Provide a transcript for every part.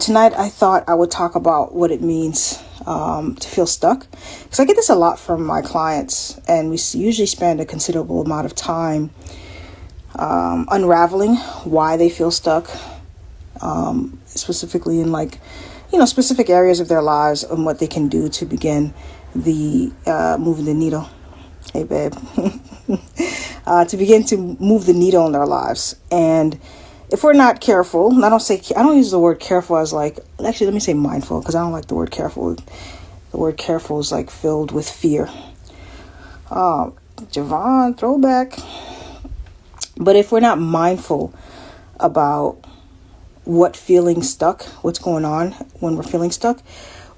Tonight, I thought I would talk about what it means to feel stuck, because I get this a lot from my clients, and we usually spend a considerable amount of time unraveling why they feel stuck, specifically in specific areas of their lives and what they can do to begin the moving the needle. Hey, babe. To begin to move the needle in their lives. And if we're not careful, and I don't use the word careful as actually, let me say mindful, because I don't like the word careful. The word careful is filled with fear. Javon, throwback. But if we're not mindful about what's going on when we're feeling stuck,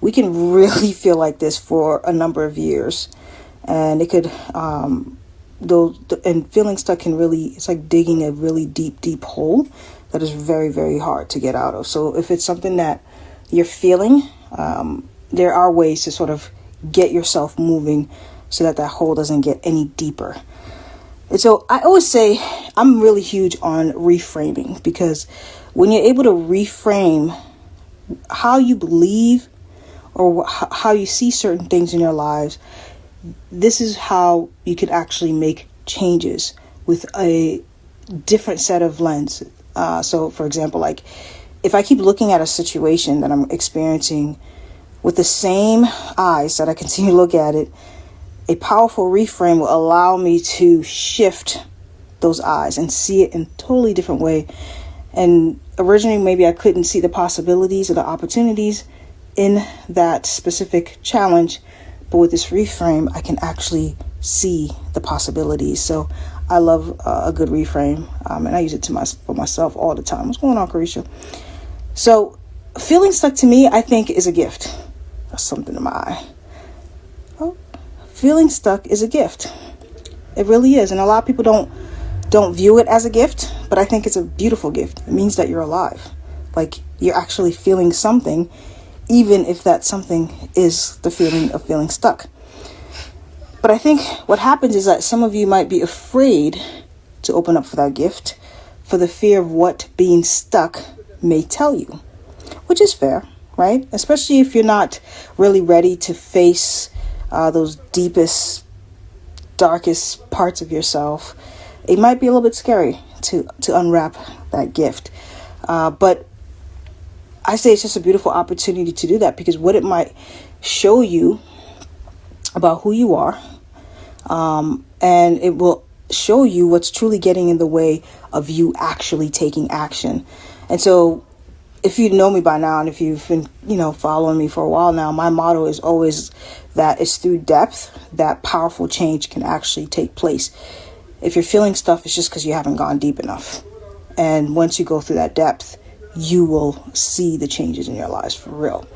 we can really feel like this for a number of years. And it could, and feeling stuck it's like digging a really deep hole that is very, very hard to get out of. So if it's something that you're feeling, there are ways to sort of get yourself moving so that hole doesn't get any deeper. And so I always say I'm really huge on reframing, because when you're able to reframe how you believe or how you see certain things in your lives, this is how you can actually make changes with a different set of lens. So, for example, if I keep looking at a situation that I'm experiencing with the same eyes that I continue to look at it, a powerful reframe will allow me to shift those eyes and see it in a totally different way. And originally, maybe I couldn't see the possibilities or the opportunities in that specific challenge. But with this reframe, I can actually see the possibilities. So I love a good reframe. And I use it for myself all the time. What's going on, Carisha? So feeling stuck to me, I think, is a gift. That's something in my eye. Oh, feeling stuck is a gift. It really is. And a lot of people don't view it as a gift, but I think it's a beautiful gift. It means that you're alive. You're actually feeling something, even if that something is the feeling of feeling stuck. But I think what happens is that some of you might be afraid to open up for that gift for the fear of what being stuck may tell you, which is fair, right? Especially if you're not really ready to face those deepest, darkest parts of yourself. It might be a little bit scary to unwrap that gift. But I say it's just a beautiful opportunity to do that, because what it might show you about who you are, and it will show you what's truly getting in the way of you actually taking action. And so if you know me by now, and if you've been, following me for a while now, my motto is always that it's through depth that powerful change can actually take place. If you're feeling stuff, it's just because you haven't gone deep enough. And once you go through that depth, you will see the changes in your lives for real.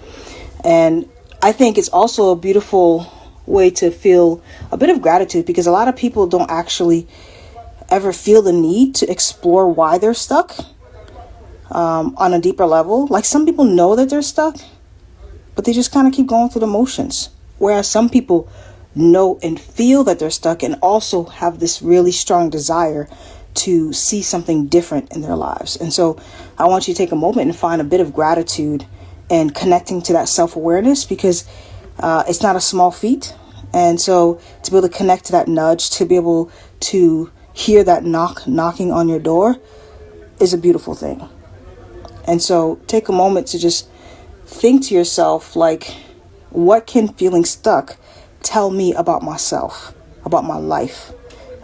And I think it's also a beautiful way to feel a bit of gratitude, because a lot of people don't actually ever feel the need to explore why they're stuck on a deeper level. Some people know that they're stuck, but they just kind of keep going through the motions. Whereas some people know and feel that they're stuck and also have this really strong desire to see something different in their lives. And so I want you to take a moment and find a bit of gratitude and connecting to that self-awareness, because it's not a small feat. And so to be able to connect to that nudge, to be able to hear that knocking on your door is a beautiful thing. And so take a moment to just think to yourself, what can feeling stuck tell me about myself, about my life?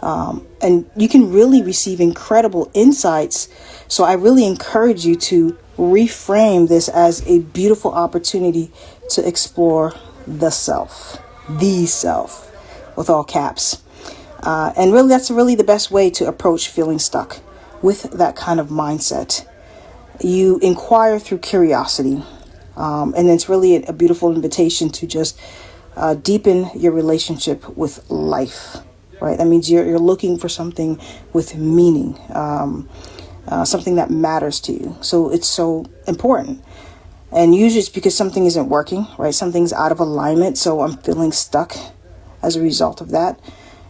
And you can really receive incredible insights. So I really encourage you to reframe this as a beautiful opportunity to explore the self, with all caps. And really, that's really the best way to approach feeling stuck, with that kind of mindset. You inquire through curiosity. And it's really a beautiful invitation to just deepen your relationship with life, right? That means you're looking for something with meaning, something that matters to you. So it's so important. And usually it's because something isn't working, right? Something's out of alignment. So I'm feeling stuck as a result of that.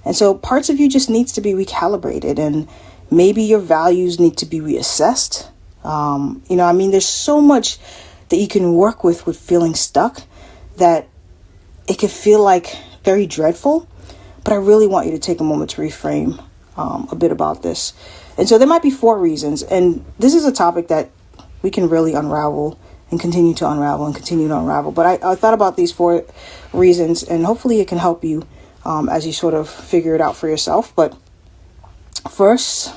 And so parts of you just needs to be recalibrated, and maybe your values need to be reassessed. There's that you can work with feeling stuck, that it can feel like very dreadful. But I really want you to take a moment to reframe a bit about this. And so there might be 4 reasons. And this is a topic that we can really unravel and continue to unravel and continue to unravel. But I thought about these 4 reasons, and hopefully it can help you as you sort of figure it out for yourself. But first,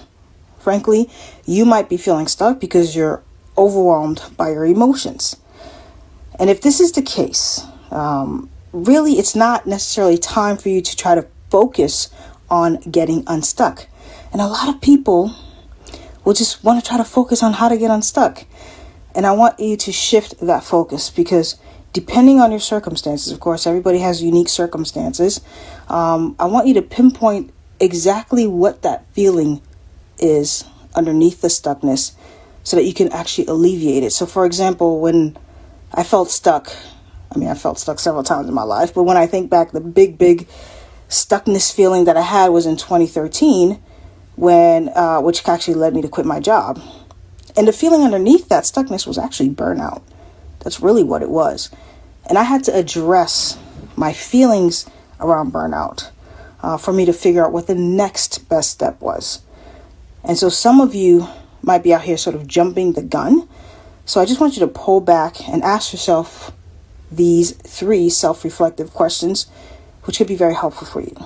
frankly, you might be feeling stuck because you're overwhelmed by your emotions. And if this is the case, really, it's not necessarily time for you to try to focus on getting unstuck. And a lot of people will just want to try to focus on how to get unstuck. And I want you to shift that focus, because depending on your circumstances, of course, everybody has unique circumstances. I want you to pinpoint exactly what that feeling is underneath the stuckness so that you can actually alleviate it. So, for example, when I felt stuck, I felt stuck several times in my life, but when I think back, the big stuckness feeling that I had was in 2013, when which actually led me to quit my job. And the feeling underneath that stuckness was actually burnout. That's really what it was. And I had to address my feelings around burnout for me to figure out what the next best step was. And so some of you might be out here sort of jumping the gun. So I just want you to pull back and ask yourself these 3 self-reflective questions, which could be very helpful for you.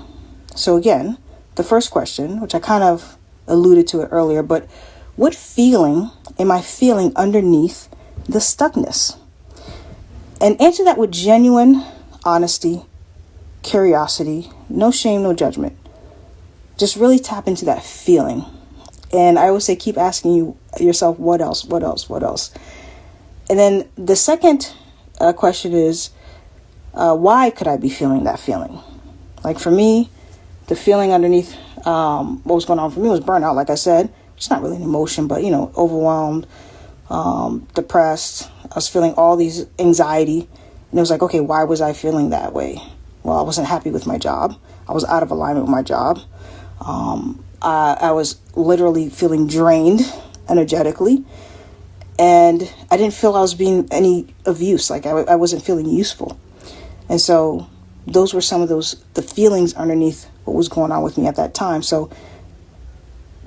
So again, the first question, which I kind of alluded to it earlier, but what feeling am I feeling underneath the stuckness? And answer that with genuine honesty, curiosity, no shame, no judgment. Just really tap into that feeling. And I always say, keep asking yourself, what else? And then the second question is, why could I be feeling that feeling? Like for me, the feeling underneath what was going on for me was burnout. Like I said, it's not really an emotion, but, overwhelmed, depressed. I was feeling all these anxiety. And it was like, okay, why was I feeling that way? Well, I wasn't happy with my job. I was out of alignment with my job. I was literally feeling drained energetically. And I didn't feel I was being any of use. Like I wasn't feeling useful. And so those were some of the feelings underneath what was going on with me at that time. So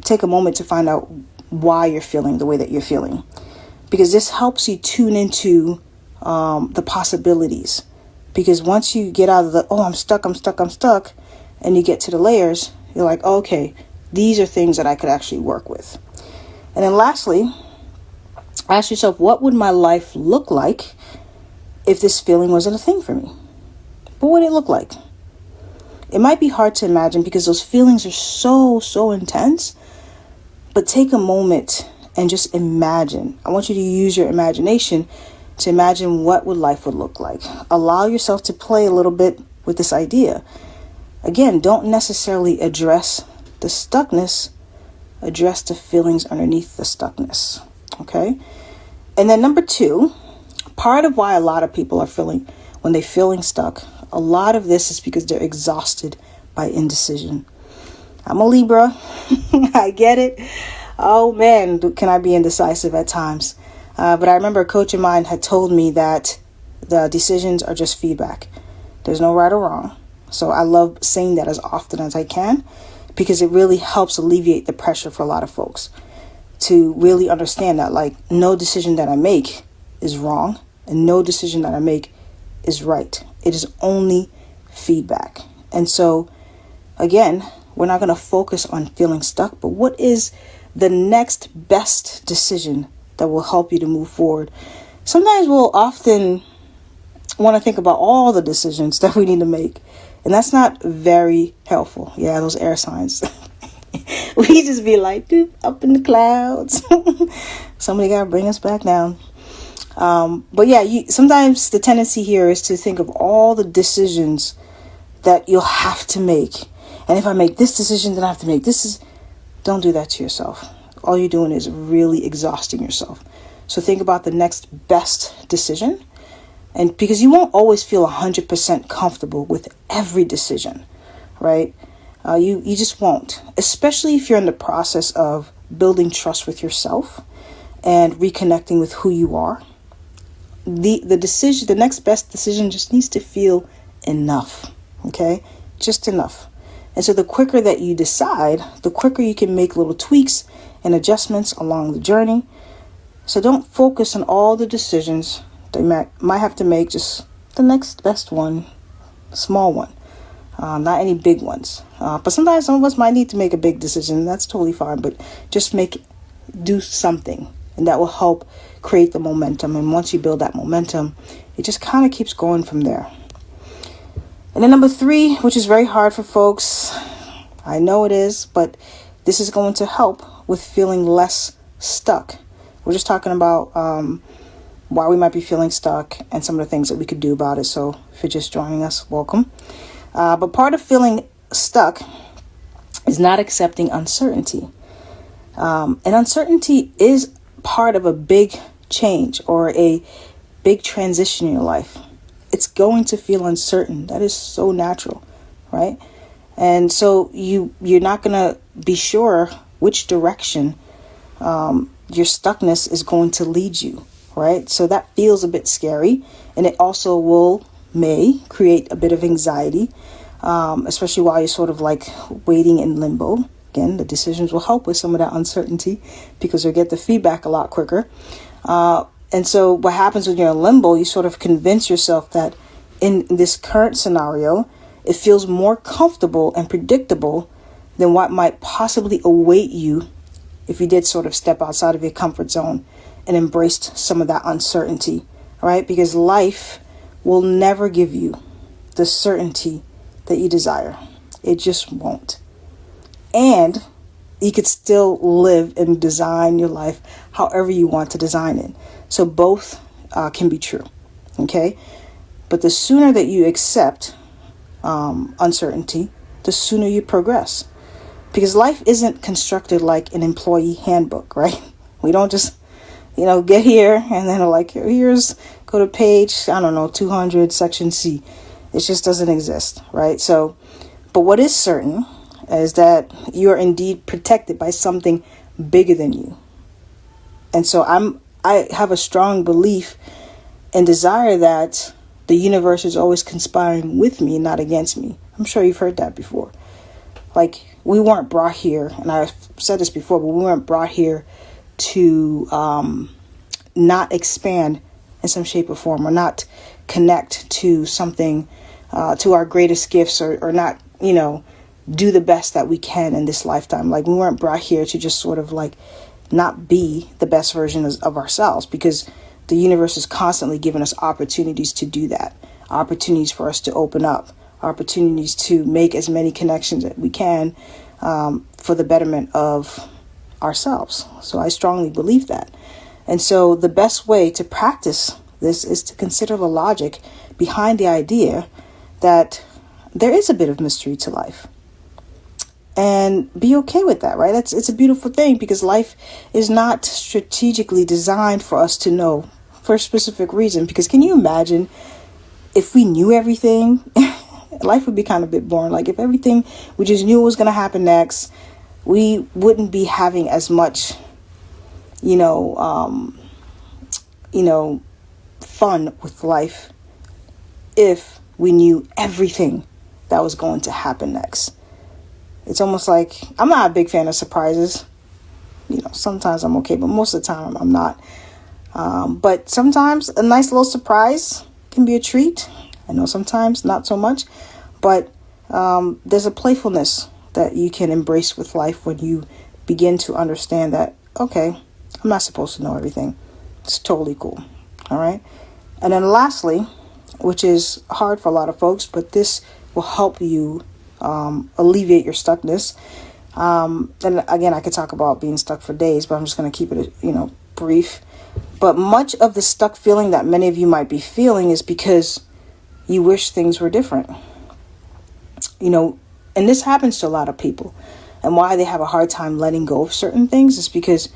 take a moment to find out why you're feeling the way that you're feeling, because this helps you tune into the possibilities. Because once you get out of the, I'm stuck, and you get to the layers, you're like, okay, these are things that I could actually work with. And then lastly, ask yourself, what would my life look like if this feeling wasn't a thing for me? What would it look like? It might be hard to imagine because those feelings are so intense, but take a moment and just imagine. I want you to use your imagination to imagine what life would look like. Allow yourself to play a little bit with this idea. Again, don't necessarily address the stuckness, address the feelings underneath the stuckness. Okay? And then number 2, part of why a lot of people are feeling, when they're feeling stuck, a lot of this is because they're exhausted by indecision. I'm a Libra. I get it. Oh man, can I be indecisive at times? But I remember a coach of mine had told me that the decisions are just feedback. There's no right or wrong. So I love saying that as often as I can, because it really helps alleviate the pressure for a lot of folks to really understand that, like, no decision that I make is wrong and no decision that I make is right. It is only feedback. And so, again, we're not going to focus on feeling stuck, but what is the next best decision that will help you to move forward? Sometimes we'll often want to think about all the decisions that we need to make, and that's not very helpful. Yeah, those air signs. We just be like, dude, up in the clouds. Somebody got to bring us back down. But yeah, sometimes the tendency here is to think of all the decisions that you'll have to make. And if I make this decision, then I have to make this. Don't do that to yourself. All you're doing is really exhausting yourself. So think about the next best decision. And because you won't always feel 100% comfortable with every decision, right? You just won't, especially if you're in the process of building trust with yourself and reconnecting with who you are. the decision, the next best decision just needs to feel enough. Okay? Just enough. And so the quicker that you decide, the quicker you can make little tweaks and adjustments along the journey. So don't focus on all the decisions that you might have to make, just the next best one, small one, not any big ones. But sometimes some of us might need to make a big decision. That's totally fine, but just do something, and that will help create the momentum. And once you build that momentum, it just kind of keeps going from there. And then number 3, which is very hard for folks, I know it is, but this is going to help with feeling less stuck. We're just talking about why we might be feeling stuck and some of the things that we could do about it. So if you're just joining us, welcome. But part of feeling stuck is not accepting uncertainty. And uncertainty is part of a big change or a big transition in your life. It's going to feel uncertain. That is so natural, right? And so you're not going to be sure which direction your stuckness is going to lead you, right? So that feels a bit scary, and it also may create a bit of anxiety, especially while you're sort of like waiting in limbo. Again, the decisions will help with some of that uncertainty because you'll get the feedback a lot quicker. And so what happens when you're in limbo, you sort of convince yourself that in this current scenario, it feels more comfortable and predictable than what might possibly await you if you did sort of step outside of your comfort zone and embraced some of that uncertainty, right? Because life will never give you the certainty that you desire. It just won't. And you could still live and design your life however you want to design it. So both can be true, okay? But the sooner that you accept uncertainty, the sooner you progress. Because life isn't constructed like an employee handbook, right? We don't just, get here and then like, here's, go to page, 200, section C. It just doesn't exist, right? So, but what is certain is that you are indeed protected by something bigger than you. And so I have a strong belief and desire that the universe is always conspiring with me, not against me. I'm sure you've heard that before. Like, we weren't brought here, and I've said this before, but we weren't brought here to not expand in some shape or form, or not connect to something, to our greatest gifts, or not, do the best that we can in this lifetime. Like, we weren't brought here to just sort of like not be the best version of ourselves, because the universe is constantly giving us opportunities to do that, opportunities for us to open up, opportunities to make as many connections that we can for the betterment of ourselves. So I strongly believe that. And so the best way to practice this is to consider the logic behind the idea that there is a bit of mystery to life. And be okay with that, right? It's a beautiful thing, because life is not strategically designed for us to know for a specific reason. Because can you imagine if we knew everything? Life would be kind of a bit boring. Like, if everything, we just knew what was going to happen next, we wouldn't be having as much, fun with life if we knew everything that was going to happen next. It's almost like, I'm not a big fan of surprises. Sometimes I'm okay, but most of the time I'm not. But sometimes a nice little surprise can be a treat. I know sometimes not so much, but there's a playfulness that you can embrace with life when you begin to understand that, okay, I'm not supposed to know everything. It's totally cool. All right. And then lastly, which is hard for a lot of folks, but this will help you alleviate your stuckness. And again, I could talk about being stuck for days, but I'm just going to keep it, brief. But much of the stuck feeling that many of you might be feeling is because you wish things were different. And this happens to a lot of people. And why they have a hard time letting go of certain things is because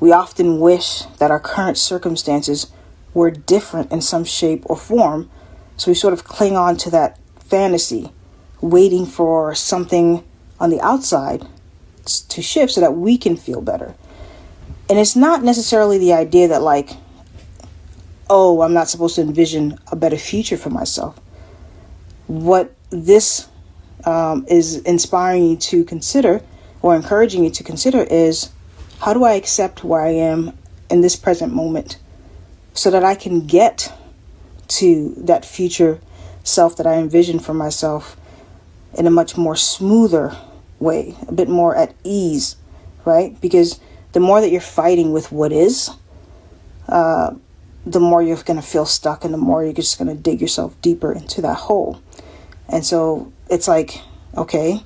we often wish that our current circumstances were different in some shape or form. So we sort of cling on to that fantasy, waiting for something on the outside to shift so that we can feel better. And it's not necessarily the idea that, like, oh, I'm not supposed to envision a better future for myself. What this is inspiring you to consider, or encouraging you to consider, is how do I accept where I am in this present moment so that I can get to that future self that I envision for myself in a much more smoother way, a bit more at ease, right? Because the more that you're fighting with what is, the more you're going to feel stuck, and the more you're just going to dig yourself deeper into that hole. And so it's like, okay,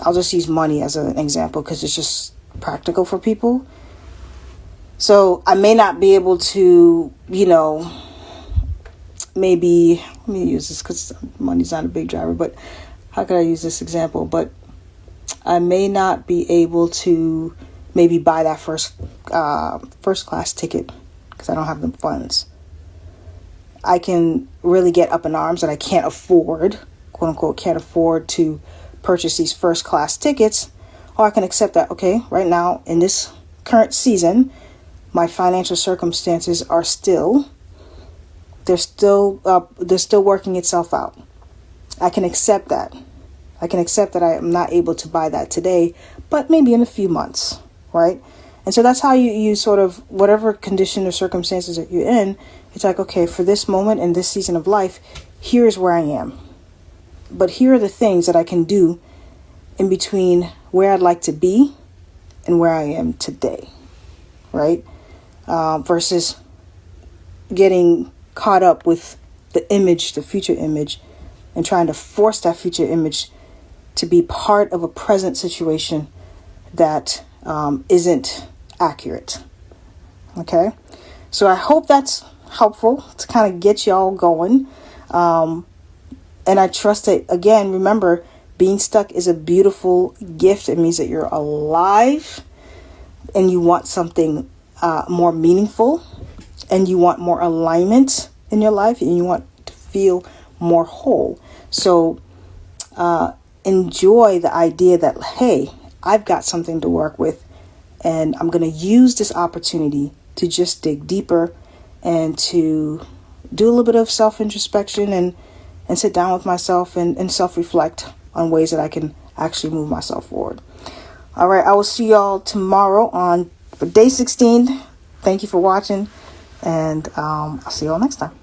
I'll just use money as an example because it's just practical for people. So I may not be able to, maybe, let me use this because money's not a big driver, but how could I use this example? But I may not be able to maybe buy that first class ticket because I don't have the funds. I can really get up in arms that I can't afford, quote unquote, can't afford to purchase these first class tickets. Or I can accept that, okay, right now in this current season, my financial circumstances are they're still working itself out. I can accept that. I can accept that I am not able to buy that today, but maybe in a few months, right? And so that's how you sort of, whatever condition or circumstances that you're in, it's like, okay, for this moment in this season of life, here's where I am. But here are the things that I can do in between where I'd like to be and where I am today, right? Versus getting caught up with the future image, and trying to force that future image to be part of a present situation that isn't accurate. Okay, so I hope that's helpful to kind of get y'all going. And I trust that, again, remember, being stuck is a beautiful gift. It means that you're alive and you want something more meaningful, and you want more alignment in your life, and you want to feel more whole. So enjoy the idea that, hey, I've got something to work with, and I'm going to use this opportunity to just dig deeper and to do a little bit of self-introspection and sit down with myself and self-reflect on ways that I can actually move myself forward. All right, I will see y'all tomorrow for day 16. Thank you for watching, and I'll see y'all next time.